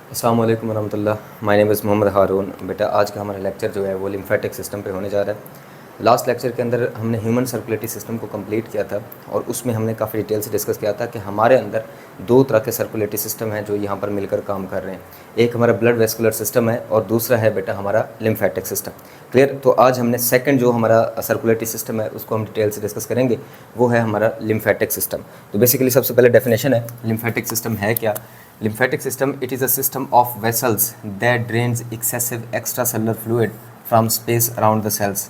अस्सलाम वालेकुम वरहमतुल्लाह। My name is Mohammad हारून। बेटा आज का हमारा लेक्चर जो है वो लिम्फेटिक सिस्टम पे होने जा रहा है। लास्ट लेक्चर के अंदर हमने ह्यूमन सर्कुलेटरी सिस्टम को कंप्लीट किया था और उसमें हमने काफ़ी डिटेल से डिस्कस किया था कि हमारे अंदर दो तरह के सर्कुलेटरी सिस्टम हैं जो यहाँ पर मिलकर काम कर रहे हैं। एक हमारा ब्लड वेस्कुलर सिस्टम है और दूसरा है बेटा हमारा लिम्फेटिक सिस्टम। क्लियर? तो आज हमने सेकंड जो हमारा सर्कुलेटरी सिस्टम है उसको हम डिटेल से डिस्कस करेंगे, वो है हमारा लिम्फेटिक सिस्टम। तो बेसिकली सबसे पहले डेफिनेशन है लिम्फेटिक सिस्टम है क्या। Lymphatic system, it is a system of vessels that drains excessive extracellular fluid from space around the cells।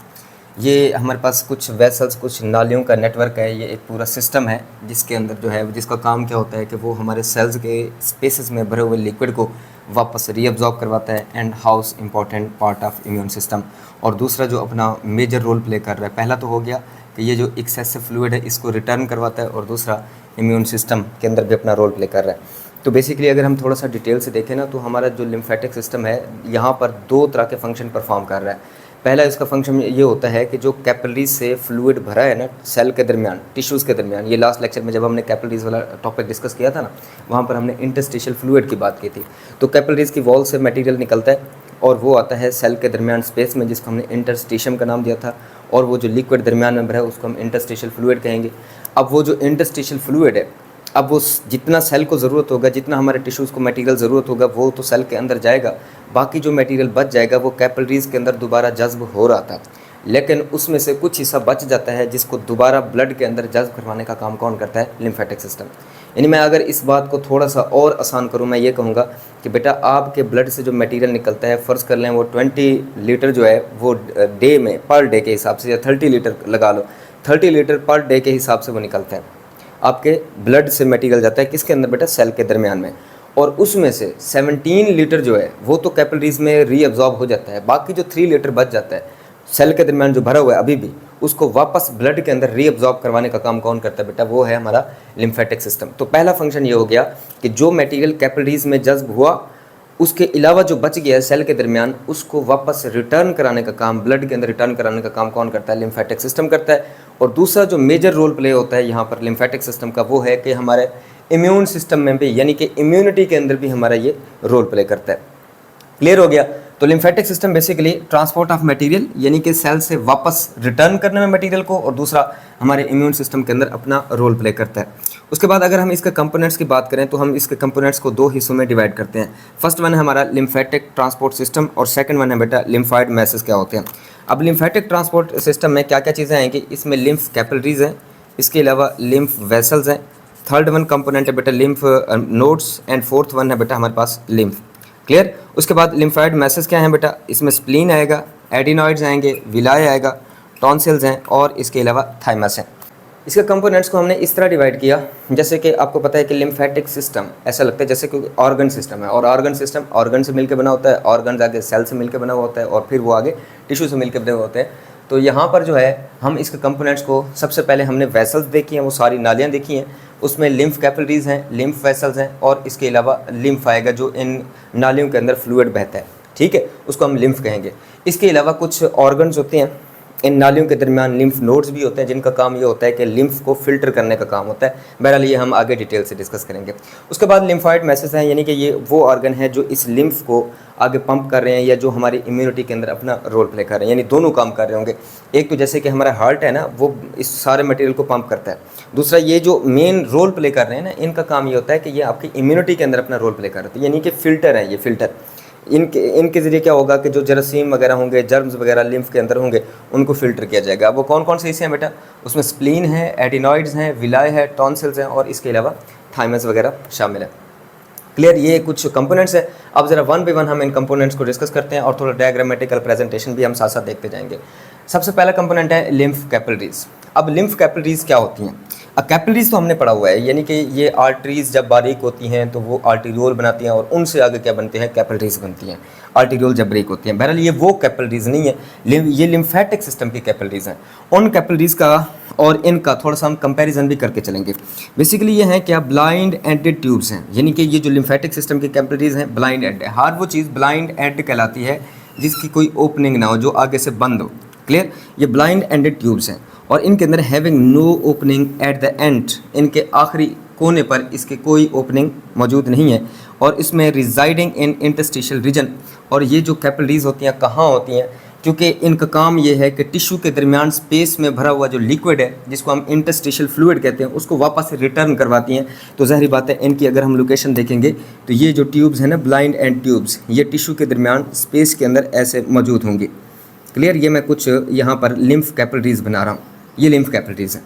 ये हमारे पास कुछ वेसल्स, कुछ नालियों का नेटवर्क है। ये एक पूरा सिस्टम है जिसके अंदर जो है जिसका काम क्या होता है कि वो हमारे सेल्स के स्पेसेस में भरे हुए लिक्विड को वापस रीअब्जॉर्ब करवाता है and house important part of immune system. और दूसरा जो अपना मेजर रोल प्ले कर रहा है, पहला तो हो गया कि ये जो एक्सेसिव फ्लूइड है इसको रिटर्न करवाता है और दूसरा इम्यून सिस्टम के अंदर भी अपना रोल प्ले कर रहा है। तो बेसिकली अगर हम थोड़ा सा डिटेल से देखें ना तो हमारा जो लिम्फेटिक सिस्टम है यहाँ पर दो तरह के फंक्शन परफॉर्म कर रहा है। पहला इसका फंक्शन ये होता है कि जो कैपिलरीज से फ्लूइड भरा है ना सेल के दरमियान, टिश्यूज़ के दरमियान, ये लास्ट लेक्चर में जब हमने कैपिलरीज वाला टॉपिक डिस्कस किया था ना वहाँ पर हमने इंटरस्टिशियल फ्लूइड की बात की थी। तो कैपिलरीज की वॉल से मटेरियल निकलता है और वो आता है सेल के दरमियान स्पेस में, जिसको हमने इंटरस्टिशियम का नाम दिया था, और वो जो लिक्विड दरमियान में भरा है उसको हम इंटरस्टिशियल फ्लूइड कहेंगे। अब वो जो इंटरस्टिशियल फ्लूइड है, अब वो जितना सेल को ज़रूरत होगा, जितना हमारे टिश्यूज़ को मटेरियल ज़रूरत होगा वो तो सेल के अंदर जाएगा, बाकी जो मटेरियल बच जाएगा वो कैपिलरीज़ के अंदर दोबारा जज्ब हो रहा था, लेकिन उसमें से कुछ हिस्सा बच जाता है जिसको दोबारा ब्लड के अंदर जज्ब करवाने का काम कौन करता है? Lymphatic system. यानी मैं अगर इस बात को थोड़ा सा और आसान करूँ, मैं ये कहूँगा कि बेटा आपके ब्लड से जो मटेरियल निकलता है, फ़र्ज़ कर लें वो 20 लीटर जो है वो डे में, पर डे के हिसाब से, या 30 लीटर लगा लो, 30 लीटर पर डे के हिसाब से वो निकलता है। आपके ब्लड से मटेरियल जाता है किसके अंदर बेटा? सेल के दरमियान में। और उसमें से 17 लीटर जो है वो तो कैपिलरीज में रीअब्जॉर्ब हो जाता है, बाकी जो 3 लीटर बच जाता है सेल के दरमियान जो भरा हुआ है अभी भी, उसको वापस ब्लड के अंदर रीअब्जॉर्ब करवाने का काम कौन करता है बेटा? वो है हमारा लिम्फेटिक सिस्टम। तो पहला फंक्शन ये हो गया कि जो मटेरियल कैपिलरीज में जज्ब हुआ उसके अलावा जो बच गया है सेल के दरमियान, उसको वापस रिटर्न कराने का काम, ब्लड के अंदर रिटर्न कराने का काम कौन करता है? लिम्फेटिक सिस्टम करता है। और दूसरा जो मेजर रोल प्ले होता है यहाँ पर लिम्फेटिक सिस्टम का, वो है कि हमारे इम्यून सिस्टम में भी, यानी कि इम्यूनिटी के अंदर भी हमारा ये रोल प्ले करता है। क्लियर हो गया? तो lymphatic system basically transport of material, यानी कि सेल से वापस रिटर्न करने में मटेरियल को, और दूसरा हमारे इम्यून सिस्टम के अंदर अपना रोल प्ले करता है। उसके बाद अगर हम इसके कंपोनेंट्स की बात करें तो हम इसके कंपोनेंट्स को दो हिस्सों में डिवाइड करते हैं। फर्स्ट वन है हमारा लिम्फेटिक ट्रांसपोर्ट सिस्टम और सेकंड वन है बेटा लिम्फाइड मैसेज क्या होते हैं। अब लिम्फेटिक ट्रांसपोर्ट सिस्टम में क्या क्या चीज़ें आएंगी? इसमें लिम्फ कैपिलरीज हैं, इसके अलावा लिम्फ वेसल्स हैं, थर्ड वन कंपोनेंट है बेटा lymph nodes, and fourth one है बेटा हमारे पास लिम्फ। क्लियर? उसके बाद लिम्फाइड मैसेज क्या है बेटा? इसमें स्प्लीन आएगा, एडिनॉइड्स आएंगे, विलाय आएगा, टॉन्सिल्स हैं और इसके अलावा थाइमस हैं। इसके कंपोनेंट्स को हमने इस तरह डिवाइड किया, जैसे कि आपको पता है कि लिम्फेटिक सिस्टम ऐसा लगता है जैसे कि ऑर्गन सिस्टम है, और ऑर्गन सिस्टम ऑर्गन से मिलकर बना होता है, ऑर्गन आगे सेल से मिलकर बना हुआ होता है और फिर वो आगे टिश्यू से मिलकर बने हुए होते हैं। तो यहाँ पर जो है हम इसके कंपोनेंट्स को सबसे पहले हमने वेसल्स देखी हैं, वो सारी नालियाँ देखी हैं, उसमें लिम्फ कैपिलरीज हैं, लिम्फ वेसल्स हैं और इसके अलावा लिम्फ आएगा जो इन नालियों के अंदर फ्लूइड बहता है, ठीक है, उसको हम लिम्फ कहेंगे। इसके अलावा कुछ ऑर्गन्स होते हैं इन नालियों के दरमियान, लिम्फ नोड्स भी होते हैं जिनका काम ये होता है कि लिम्फ को फिल्टर करने का काम होता है। बहरहाल ये हम आगे डिटेल से डिस्कस करेंगे। उसके बाद लिम्फाइड मैसेज हैं, यानी कि ये वो ऑर्गन है जो इस लिम्फ को आगे पंप कर रहे हैं या जो हमारी इम्यूनिटी के अंदर अपना रोल प्ले कर रहे हैं, यानी दोनों काम कर रहे होंगे। एक तो जैसे कि हमारा हार्ट है ना, वो इस सारे मटेरियल को पंप करता है, दूसरा ये जो मेन रोल प्ले कर रहे हैं ना, इनका काम ये होता है कि ये आपकी इम्यूनिटी के अंदर अपना रोल प्ले कर रहे हैं, यानी कि फ़िल्टर है ये फ़िल्टर। इनके ज़रिए क्या होगा कि जो जरासीम वगैरह होंगे, जर्म्स वगैरह लिम्फ के अंदर होंगे, उनको फ़िल्टर किया जाएगा। वो कौन कौन से हिस्से हैं बेटा? उसमें स्प्लीन है, एडिनॉइड्स हैं, विलाय है, टॉन्सिल्स हैं और इसके अलावा थाइमस वगैरह शामिल है। क्लियर? ये कुछ कंपोनेंट्स है। अब ज़रा वन बाई वन हम इन कंपोनेंट्स को डिस्कस करते हैं और थोड़ा डायग्रामेटिकल प्रेजेंटेशन भी हम साथ साथ देखते जाएंगे। सबसे पहला कंपोनेंट है लिम्फ कैपिलरीज। अब लिम्फ कैपिलरीज क्या होती हैं? अब कैपिलरीज तो हमने पढ़ा हुआ है, यानी कि ये आर्टरीज जब बारीक होती हैं तो वो आर्टीरियोल बनाती हैं और उनसे आगे क्या बनते हैं? कैपिलरीज बनती हैं। आर्टीरियोल जब ब्रेक होती हैं। बहरहाल ये वो कैपिलरीज नहीं है, ये लिम्फेटिक सिस्टम की कैपिलरीज हैं। उन कैपिलरीज का और इनका थोड़ा सा हम कंपैरिजन भी करके चलेंगे। बेसिकली ये हैं क्या? ब्लाइंड एंडेड ट्यूब्स हैं, यानी कि ये जो लिम्फेटिक सिस्टम की कैपिलरीज हैं ब्लाइंड एंड है। हर वो चीज़ ब्लाइंड एंड कहलाती है जिसकी कोई ओपनिंग ना हो, जो आगे से बंद हो। क्लियर? ये ब्लाइंड एंडेड ट्यूब्स हैं और इनके अंदर having no opening at the end, इनके आखिरी कोने पर इसके कोई ओपनिंग मौजूद नहीं है और इसमें रिजाइडिंग इन इंटरस्टिशियल रीजन। और ये जो कैपिलरीज होती हैं कहाँ होती हैं, क्योंकि इनका काम ये है कि टिश्यू के दरमियान स्पेस में भरा हुआ जो लिक्विड है जिसको हम इंटरस्टिशियल फ्लूइड कहते हैं उसको वापस से रिटर्न करवाती हैं। तो ज़ाहिर बात है इनकी अगर हम लोकेशन देखेंगे तो ये जो ट्यूब्स हैं ना, ब्लाइंड एंड ट्यूब्स, ये टिश्यू के दरमियान स्पेस के अंदर ऐसे मौजूद होंगी। क्लियर। ये मैं कुछ यहाँ पर लिम्फ कैपिलरीज बना रहा हूँ, ये लिम्फ कैपिलरीज हैं,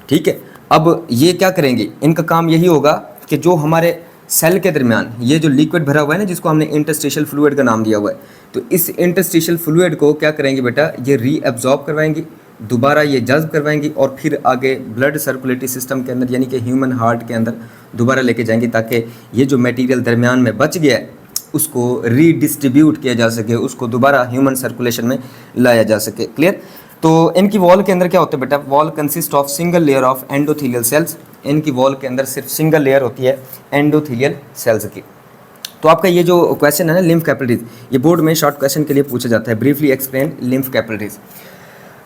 ठीक है। अब ये क्या करेंगे, इनका काम यही होगा कि जो हमारे सेल के दरमियान ये जो लिक्विड भरा हुआ है ना, जिसको हमने इंटरस्टिशियल फ्लूइड का नाम दिया हुआ है, तो इस इंटरस्टिशियल फ्लूइड को क्या करेंगे बेटा, ये रीअब्जॉर्ब करवाएंगी, दोबारा ये जज्ब करवाएंगी और फिर आगे ब्लड सर्कुलेटरी सिस्टम के अंदर यानी कि ह्यूमन हार्ट के अंदर दोबारा लेके जाएंगे, ताकि ये जो मटेरियल दरमियान में बच गया है उसको रीडिस्ट्रीब्यूट किया जा सके, उसको दोबारा ह्यूमन सर्कुलेशन में लाया जा सके। क्लियर। तो इनकी वॉल के अंदर क्या होता है बेटा, wall consist of single layer of endothelial cells. इनकी वॉल के अंदर सिर्फ सिंगल लेयर होती है एंडोथेलियल सेल्स की। तो आपका ये जो क्वेश्चन है ना लिम्फ कैपिलरीज, ये बोर्ड में शॉर्ट क्वेश्चन के लिए पूछा जाता है, ब्रीफली एक्सप्लेन लिम्फ कैपिलरीज।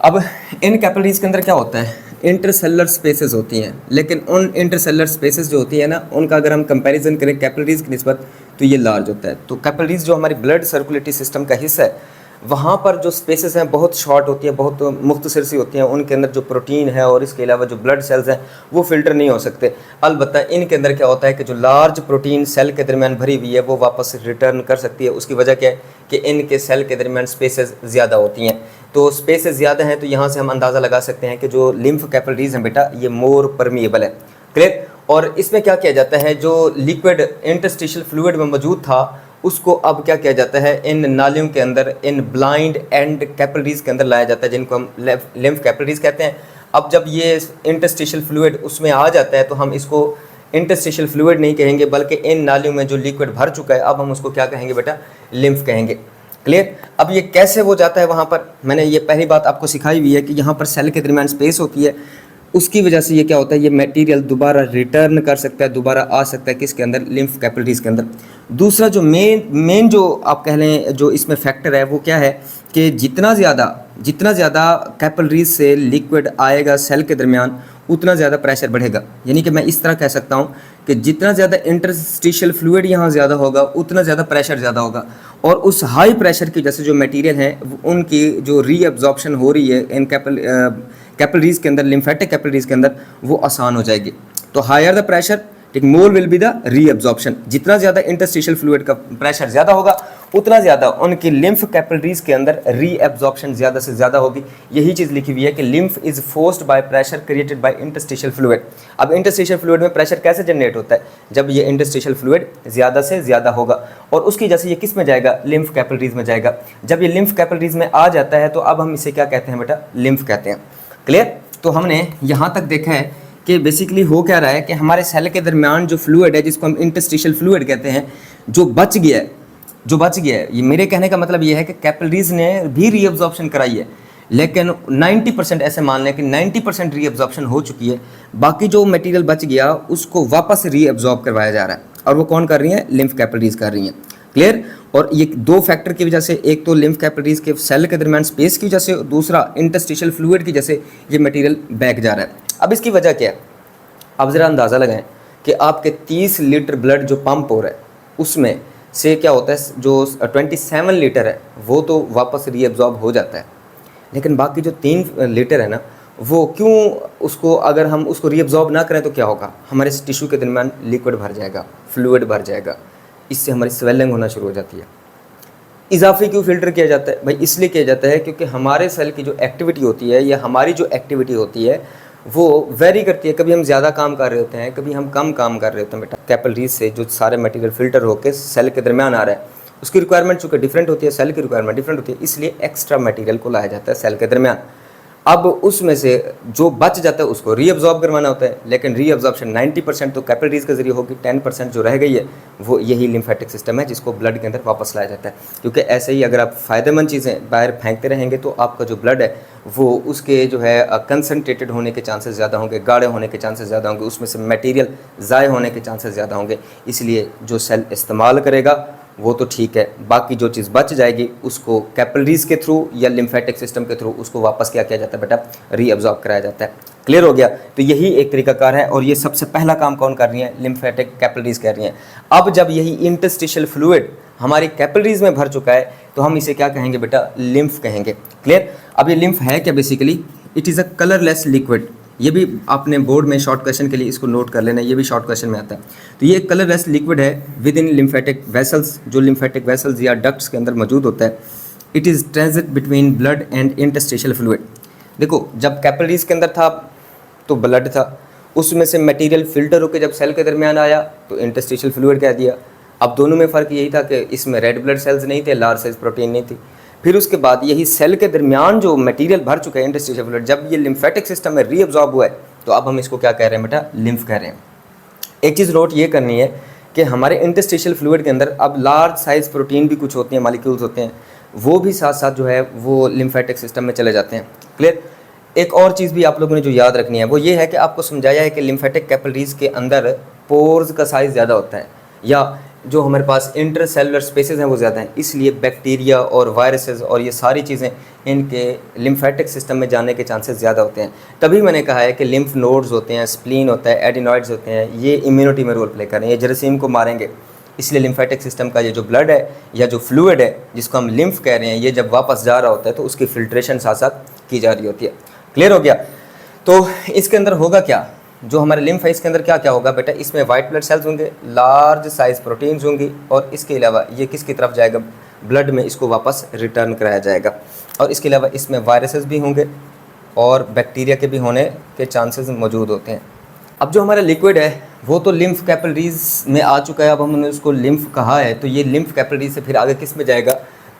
अब इन कैपिलरीज के अंदर क्या होता है, इंटरसेलुलर स्पेसेस होती हैं, लेकिन उन इंटरसेलुलर स्पेसेस जो होती है ना, उनका अगर हम कंपैरिजन करें कैपिलरीज की निस्बत तो ये लार्ज होता है। तो कैपिलरीज जो हमारी ब्लड सर्कुलेटरी सिस्टम का हिस्सा है, वहाँ पर जो स्पेसेस हैं बहुत शॉर्ट होती है, बहुत मुख्तसर सी होती हैं, उनके अंदर जो प्रोटीन है और इसके अलावा जो ब्लड सेल्स हैं वो फिल्टर नहीं हो सकते। अलबत्ता इनके अंदर क्या होता है कि जो लार्ज प्रोटीन सेल के दरमियान भरी हुई है वो वापस रिटर्न कर सकती है। उसकी वजह क्या है कि इनके सेल के दरमियान स्पेसेस ज़्यादा होती हैं। तो स्पेसेस ज़्यादा हैं तो यहाँ से हम अंदाज़ा लगा सकते हैं कि जो लिम्फ कैपिलरीज हैं बेटा ये मोर परमिएबल है। क्लियर। और इसमें क्या किया जाता है, जो लिक्विड इंटरस्टिशियल फ्लूइड में मौजूद था उसको अब क्या किया जाता है, इन नालियों के अंदर, इन ब्लाइंड एंड कैपिलरीज के अंदर लाया जाता है, जिनको हम लिम्फ कैपिलरीज कहते हैं। अब जब ये इंटरस्टिशियल फ्लूइड उसमें आ जाता है तो हम इसको इंटरस्टिशियल फ्लूइड नहीं कहेंगे, बल्कि इन नालियों में जो लिक्विड भर चुका है अब हम उसको क्या कहेंगे बेटा, लिम्फ कहेंगे। क्लियर। अब ये कैसे वो जाता है वहाँ पर, मैंने ये पहली बात आपको सिखाई हुई है कि यहाँ पर सेल के दरमियान स्पेस होती है, उसकी वजह से ये क्या होता है, ये मटेरियल दोबारा रिटर्न कर सकता है, दोबारा आ सकता है किसके अंदर, लिम्फ कैपिलरीज के अंदर। दूसरा जो मेन जो आप कह लें जो इसमें फैक्टर है वो क्या है कि जितना ज़्यादा कैपिलरीज से लिक्विड आएगा सेल के दरमियान उतना ज़्यादा प्रेशर बढ़ेगा। यानी कि मैं इस तरह कह सकता हूँ कि जितना ज़्यादा इंटरस्टिशियल फ्लूइड यहाँ ज़्यादा होगा उतना ज़्यादा प्रेशर ज़्यादा होगा, और उस हाई प्रेशर की वजह से जो मटेरियल है उनकी जो रीअब्जॉर्प्शन हो रही है इन कैपिलरीज के अंदर, लिम्फेटिक कैपिलरीज के अंदर, वो आसान हो जाएगी। तो हायर द प्रेशर ठीक more will be the reabsorption. जितना ज़्यादा इंटरस्टिशियल फ्लूइड का प्रेशर ज़्यादा होगा उतना ज़्यादा उनकी लिम्फ कैपिलरीज के अंदर रीअब्जॉर्प्शन ज़्यादा से ज़्यादा होगी। यही चीज़ लिखी हुई है कि lymph is forced by pressure created by interstitial fluid. अब इंटरस्टिशियल फ्लूइड में प्रेशर कैसे जनरेट होता है, जब ये इंटरस्टिशियल फ्लूइड ज़्यादा से ज़्यादा होगा, और उसकी वजह से ये किस में जाएगा, लिम्फ कैपिलरीज में जाएगा। जब ये लिम्फ कैपिलरीज में आ जाता है तो अब हम इसे क्या कहते हैं बेटा, लिम्फ कहते हैं। क्लियर। तो हमने यहाँ तक देखा है कि बेसिकली हो क्या रहा है कि हमारे सेल के दरमियान जो फ्लूइड है जिसको हम इंटरस्टिशियल फ्लूइड कहते हैं, जो बच गया है, ये मेरे कहने का मतलब ये है कि कैपिलरीज ने भी रीअब्जॉर्प्शन कराई है, लेकिन 90% ऐसे मान लें कि 90% रीअब्जॉर्प्शन हो चुकी है, बाकी जो मटेरियल बच गया उसको वापस रीअब्जॉर्ब करवाया जा रहा है, और वो कौन कर रही हैं, लिम्फ कैपिलरीज कर रही हैं। क्लियर। और ये दो फैक्टर की वजह से, एक तो लिम्फ कैपिलरीज के सेल के दरमियान स्पेस की वजह से, दूसरा इंटरस्टिशियल फ्लूइड की वजह से ये मटेरियल बैक जा रहा है। अब इसकी वजह क्या है, अब ज़रा अंदाज़ा लगाएं कि आपके 30 लीटर ब्लड जो पंप हो रहा है उसमें से क्या होता है, जो 27 लीटर है वो तो वापस रीअब्जॉर्ब हो जाता है, लेकिन बाकी जो 3 लीटर है ना, वो क्यों, उसको अगर हम उसको रीअब्जॉर्ब ना करें तो क्या होगा, हमारे टिश्यू के दरमियान लिक्विड भर जाएगा, फ्लूइड भर जाएगा, इससे हमारी स्वेलिंग होना शुरू हो जाती है। इजाफी क्यों फ़िल्टर किया जाता है भाई, इसलिए किया जाता है क्योंकि हमारे सेल की जो एक्टिविटी होती है या हमारी जो एक्टिविटी होती है वो वेरी करती है। कभी हम ज़्यादा काम कर रहे होते हैं, कभी हम कम काम कर रहे होते हैं बेटा। कैपिलरीज से जो सारे मटेरियल फ़िल्टर होकर सेल के दरमियान आ रहा है, उसकी रिक्वायरमेंट चूँकि डिफरेंट होती है, सेल की रिक्वायरमेंट डिफरेंट होती है, इसलिए एक्स्ट्रा मटेरियल को लाया जाता है सेल के दरमियान। अब उसमें से जो बच जाता है उसको रीअब्जॉर्ब करवाना होता है, लेकिन रीअब्जॉर्प्शन 90% तो कैपिलरीज के जरिए होगी, 10% जो रह गई है वो यही लिम्फेटिक सिस्टम है जिसको ब्लड के अंदर वापस लाया जाता है। क्योंकि ऐसे ही अगर आप फ़ायदेमंद चीज़ें बाहर फेंकते रहेंगे तो आपका जो ब्लड है वो उसके जो है कंसनट्रेटेड होने के चांसेस ज़्यादा होंगे, गाढ़े होने के चांसेस ज़्यादा होंगे, उसमें से मटेरियल ज़ाय होने के चांसेस ज़्यादा होंगे। इसलिए जो सेल इस्तेमाल करेगा वो तो ठीक है, बाकी जो चीज़ बच जाएगी उसको कैपिलरीज के थ्रू या लिम्फेटिक सिस्टम के थ्रू उसको वापस क्या किया जाता है बेटा, रीअब्जॉर्ब कराया जाता है। क्लियर हो गया। तो यही एक तरीकाकार है और ये सबसे पहला काम कौन कर रही है, लिम्फेटिक कैपिलरीज कर रही हैं। अब जब यही इंटरस्टिशियल फ्लूइड हमारी कैपिलरीज में भर चुका है तो हम इसे क्या कहेंगे बेटा, लिम्फ कहेंगे। क्लियर। अब ये लिम्फ है क्या, basically it is a colourless liquid. ये भी आपने बोर्ड में शॉर्ट क्वेश्चन के लिए इसको नोट कर लेना, ये भी शॉर्ट क्वेश्चन में आता है। तो ये कलरलेस लिक्विड है विद इन लिम्फेटिक वेसल्स, जो लिम्फेटिक वेसल्स या डक्ट्स के अंदर मौजूद होता है। It is transit between blood and interstitial fluid. देखो जब कैपिलरीज के अंदर था तो ब्लड था, उसमें से मटेरियल फिल्टर होकर जब सेल के दरमियान आया तो इंटरस्टिशियल फ्लूइड कह दिया। अब दोनों में फ़र्क यही था कि इसमें रेड ब्लड सेल्स नहीं थे, लार्ज साइज प्रोटीन नहीं थी। फिर उसके बाद यही सेल के दरमियान जो मटेरियल भर चुका है इंटरस्टिशियल फ्लूइड, जब ये लिम्फेटिक सिस्टम में रीअब्जॉर्ब हुआ है तो अब हम इसको क्या कह रहे हैं बेटा, लिम्फ कह रहे हैं। एक चीज़ नोट ये करनी है कि हमारे इंटरस्टिशियल फ्लूइड के अंदर अब लार्ज साइज प्रोटीन भी कुछ होती हैं, मालिक्यूल्स होते हैं, वो भी साथ साथ जो है वो लिम्फेटिक सिस्टम में चले जाते हैं। क्लियर। एक और चीज़ भी आप लोगों ने जो याद रखनी है वो ये है कि आपको समझाया है कि लिम्फेटिक कैपिलरीज के अंदर पोर्स का साइज़ ज़्यादा होता है, या जो हमारे पास इंटरसेलुलर स्पेसेस हैं वो ज़्यादा हैं, इसलिए बैक्टीरिया और वायरसेस और ये सारी चीज़ें इनके लिम्फेटिक सिस्टम में जाने के चांसेस ज़्यादा होते हैं। तभी मैंने कहा है कि लिम्फ नोड्स होते हैं, स्प्लीन होता है, एडिनॉइड्स होते हैं, ये इम्यूनिटी में रोल प्ले करें, ये जरासीम को मारेंगे। इसलिए लिम्फेटिक सिस्टम का ये जो ब्लड है या जो फ्लूइड है जिसको हम लिम्फ कह रहे हैं, ये जब वापस जा रहा होता है तो उसकी फिल्ट्रेशन साथ साथ की जा रही होती है। क्लियर हो गया। तो इसके अंदर होगा क्या, जो हमारे लिम्फ है इसके अंदर क्या क्या होगा बेटा, इसमें वाइट ब्लड सेल्स होंगे, लार्ज साइज प्रोटीन्स होंगी, और इसके अलावा ये किसकी तरफ जाएगा, ब्लड में इसको वापस रिटर्न कराया जाएगा। और इसके अलावा इसमें वायरसेस भी होंगे और बैक्टीरिया के भी होने के चांसेस मौजूद होते हैं। अब जो हमारा लिक्विड है वो तो लिम्फ कैपिलरीज में आ चुका है, अब हमने उसको लिम्फ कहा है, तो ये लिम्फ कैपिलरीज से फिर आगे किस में जाएगा,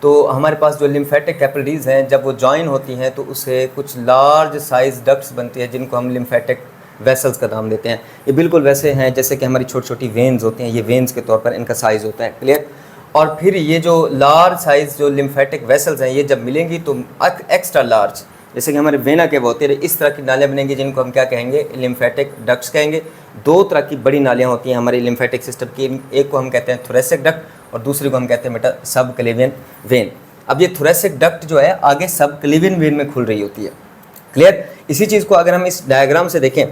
तो हमारे पास जो लिम्फेटिक कैपिलरीज हैं जब वो जॉइन होती हैं तो उससे कुछ लार्ज साइज डक्ट्स बनती है जिनको हम लिम्फेटिक वेसल्स का नाम देते हैं। ये बिल्कुल वैसे हैं जैसे कि हमारी छोटी छोटी वेन्स होती हैं, ये वेन्स के तौर पर इनका साइज़ होता है। क्लियर। और फिर ये जो लार्ज साइज़ जो लिम्फेटिक वेसल्स हैं ये जब मिलेंगी तो एक्स्ट्रा लार्ज, जैसे कि हमारे वेना के होते हैं, इस तरह की नालियाँ बनेंगी जिनको हम क्या कहेंगे, लिम्फेटिक डक्ट्स कहेंगे। दो तरह की बड़ी नालियाँ होती हैं हमारी लिम्फेटिक सिस्टम की, एक को हम कहते हैं थोरेसिक डक्ट और दूसरी को हम कहते हैं बेटा सब क्लेवियन वेन। अब ये थोरेसिक डक्ट जो है आगे सब क्लेवियन वेन में खुल रही होती है। क्लियर। इसी चीज़ को अगर हम इस डायग्राम से देखें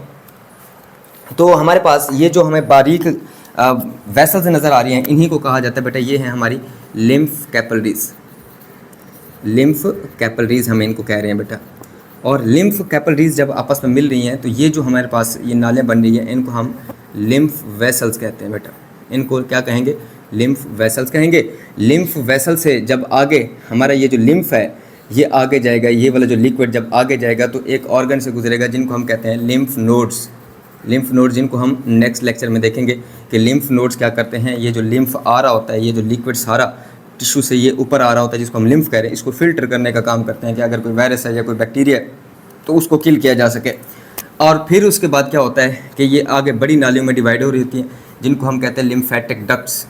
तो हमारे पास ये जो हमें बारीक वेसल्स नज़र आ रही हैं इन्हीं को कहा जाता है बेटा, ये हैं हमारी लिम्फ कैपिलरीज। लिम्फ कैपिलरीज हम इनको कह रहे हैं बेटा। और लिम्फ कैपिलरीज जब आपस में मिल रही हैं तो ये जो हमारे पास ये नालें बन रही हैं इनको हम लिम्फ वेसल्स कहते हैं बेटा। इनको क्या कहेंगे, लिम्फ वेसल्स कहेंगे। लिम्फ वेसल से जब आगे हमारा ये जो लिम्फ है ये आगे जाएगा, ये वाला जो लिक्विड जब आगे जाएगा तो एक ऑर्गन से गुजरेगा जिनको हम कहते हैं लिम्फ नोड्स। लिम्फ नोड्स जिनको हम नेक्स्ट लेक्चर में देखेंगे कि लिम्फ नोड्स क्या करते हैं, ये जो लिम्फ आ रहा होता है, ये जो लिक्विड सारा टिश्यू से ये ऊपर आ रहा होता है जिसको हम लिम्फ कह रहे हैं, इसको फिल्टर करने का काम करते हैं कि अगर कोई वायरस है या कोई बैक्टीरिया है तो उसको किल किया जा सके। और फिर उसके बाद क्या होता है कि ये आगे बड़ी नालियों में डिवाइड हो रही होती हैं जिनको हम कहते हैं लिम्फेटिक डक्ट्स।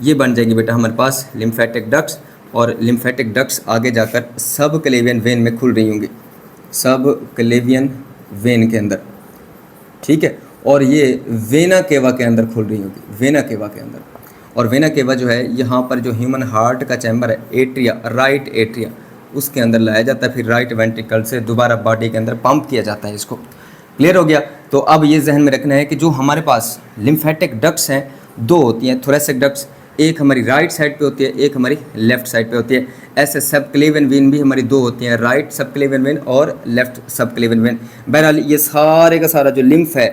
ये बन जाएंगी बेटा हमारे पास लिम्फेटिक डक्ट्स, और लिम्फेटिक डक्ट्स आगे जाकर सब क्लेवियन वेन में खुल रही होंगी, सब क्लेवियन वेन के अंदर। ठीक है। और ये वेना केवा के अंदर खुल रही होगी, वेना केवा के अंदर। और वेना केवा जो है यहाँ पर जो ह्यूमन हार्ट का चैम्बर है, एट्रिया, राइट एट्रिया, उसके अंदर लाया जाता है, फिर राइट वेंट्रिकल से दोबारा बॉडी के अंदर पंप किया जाता है इसको। क्लियर हो गया। तो अब ये जहन में रखना है कि जो हमारे पास लिम्फेटिक डक्ट्स हैं दो होती हैं, थोरेसिक डक्ट्स, एक हमारी राइट साइड पे होती है, एक हमारी लेफ्ट साइड पे होती है। ऐसे सब क्लेवियन वेन भी हमारी दो होती हैं, राइट सब क्लेवियन वेन और लेफ्ट सब क्लेवियन वेन। बहरहाल ये सारे का सारा जो लिम्फ है,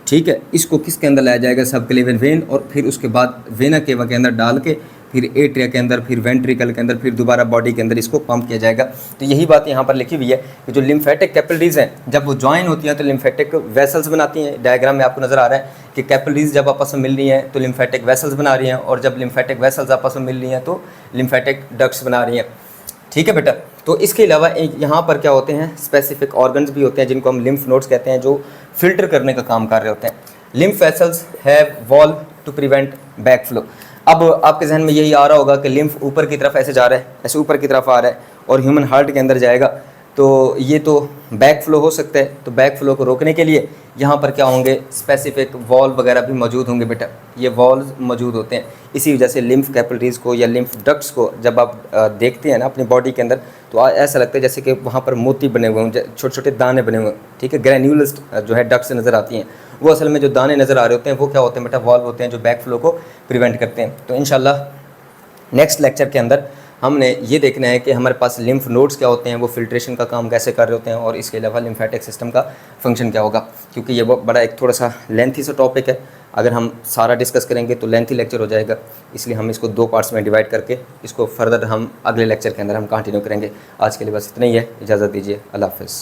ठीक है, इसको किसके अंदर लाया जाएगा, सब क्लेवियन वेन, और फिर उसके बाद वेना केवा के अंदर डाल के फिर एट्रिया के अंदर, फिर वेंट्रिकल के अंदर, फिर दोबारा बॉडी के अंदर इसको पंप किया जाएगा। तो यही बात यहाँ पर लिखी हुई है कि जो लिम्फेटिक कैपिलरीज हैं जब वो ज्वाइन होती हैं तो लिम्फेटिक वेसल्स बनाती हैं। डायग्राम में आपको नज़र आ रहा है कि कैपिलरीज जब आपस में मिल रही हैं तो लिम्फेटिक वेसल्स बना रही हैं, और जब लिम्फेटिक वेसल्स आपस में मिल रही हैं तो लिम्फेटिक डक्ट्स बना रही हैं। ठीक है बेटा। तो इसके अलावा यहाँ पर क्या होते हैं, स्पेसिफिक ऑर्गन्स भी होते हैं जिनको हम लिम्फ नोड्स कहते हैं, जो फिल्टर करने का काम कर रहे होते हैं। Lymph vessels have wall to prevent back flow. अब आपके जहन में यही आ रहा होगा कि लिम्फ ऊपर की तरफ ऐसे जा रहा है, ऐसे ऊपर की तरफ आ रहा है और ह्यूमन हार्ट के अंदर जाएगा, तो ये तो बैक फ्लो हो सकता है, तो बैक फ्लो को रोकने के लिए यहाँ पर क्या होंगे, स्पेसिफिक वॉल्व वगैरह भी मौजूद होंगे बेटा, ये वॉल्व मौजूद होते हैं। इसी वजह से लिम्फ कैपिलरीज को या लिम्फ डक्ट्स को जब आप देखते हैं ना अपनी बॉडी के अंदर, तो ऐसा लगता है जैसे कि वहाँ पर मोती बने हुए हों, छोटे छोटे दाने बने हुए हैं, ठीक है। ग्रैन्यूल्स जो है डक्ट्स नज़र आती हैं, वो असल में जो दाने नज़र आ रहे होते हैं वो क्या होते हैं बेटा, वॉल्व होते हैं जो बैक फ्लो को प्रिवेंट करते हैं। तो इंशाल्लाह नेक्स्ट लेक्चर के अंदर हमने ये देखना है कि हमारे पास लिम्फ नोड्स क्या होते हैं, वो फिल्ट्रेशन का काम कैसे कर रहे होते हैं, और इसके अलावा लिम्फेटिक सिस्टम का फंक्शन क्या होगा। क्योंकि ये बड़ा एक थोड़ा सा लेंथी सा टॉपिक है, अगर हम सारा डिस्कस करेंगे तो लेंथी लेक्चर हो जाएगा, इसलिए हम इसको 2 पार्ट्स में डिवाइड करके इसको फर्दर हम अगले लेक्चर के अंदर हम कंटिन्यू करेंगे। आज के लिए बस इतना ही है, इजाज़त दीजिए, अल्लाह हाफ़िज़।